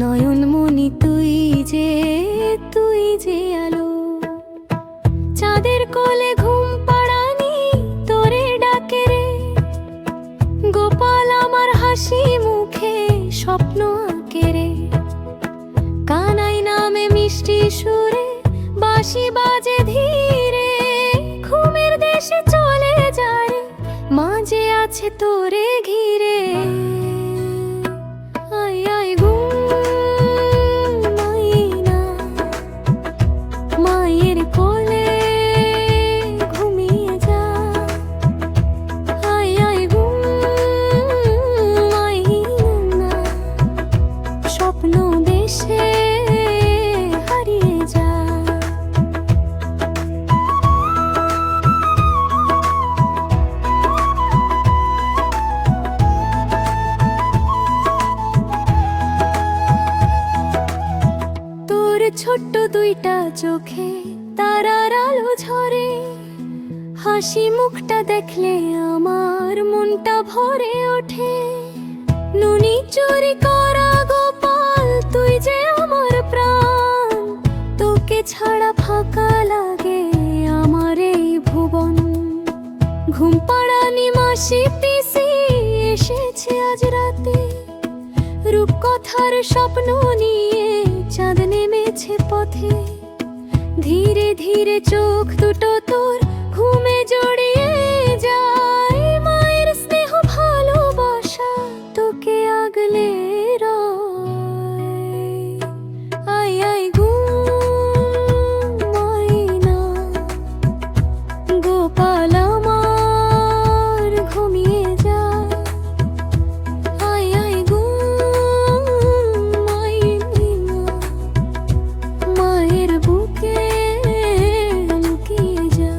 নয়নমণি তুই যে আলো, চাঁদের কোলে ঘুম পাড়ানি তোরে ডাকে রে। গোপাল আমার হাসি মুখে স্বপ্ন আঁকে রে। কানাই নামে মিষ্টি সুরে বাঁশি বাজে ধীরে। ঘুমের দেশে চলে যায়, মাঝে আছে তোরে ঘিরে। আয় আয় ঘুম মাইনা, মায়ের কোলে ঘুমিয়ে যা। আয় আয় ঘুম মাইনা, স্বপ্ন দেশে হারিয়ে যা। তোর ছোট্ট দুইটা চোখে তারার আলো ঝরে। হাসি মুখটা দেখলে আমার মনটা ভরে ওঠে। নুনি চুরি করা গোপাল তুই যে আমার প্রাণ। তোকে ছাড়া ফাঁকা লাগে আমার এই ভুবন। ঘুম পাড়ানি মাসি পিসি এসেছে আজ রাতে। রূপকথার স্বপ্ন নিয়ে চাঁদ নেমেছে পথে। ধীরে ধীরে চোখ দুটো তোর ঘুমে জড়িয়ে যায়। মায়ের স্নেহ ভালোবাসা তোকে আগলে রয়। আয় আয় ঘুম মাইনা, গোপাল আমার ঘুমিয়ে যায়। আয় আয় ঘুম মাইনা, মায়ের বুকে লুকিয়ে যা।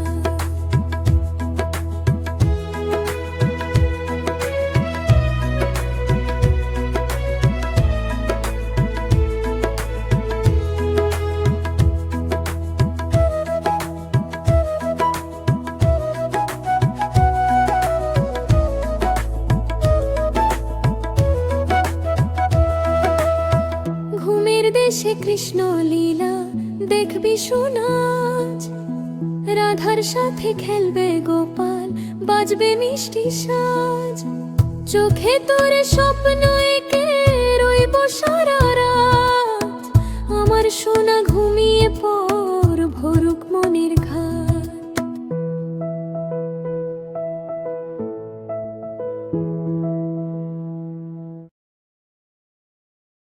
ঘুমের দেশে কৃষ্ণ লীলা দেখবি শোনাজ। রাধার সাথে খেলবে গোপাল, বাজবে মিষ্টি সাজ। চোখে তোর স্বপ্ন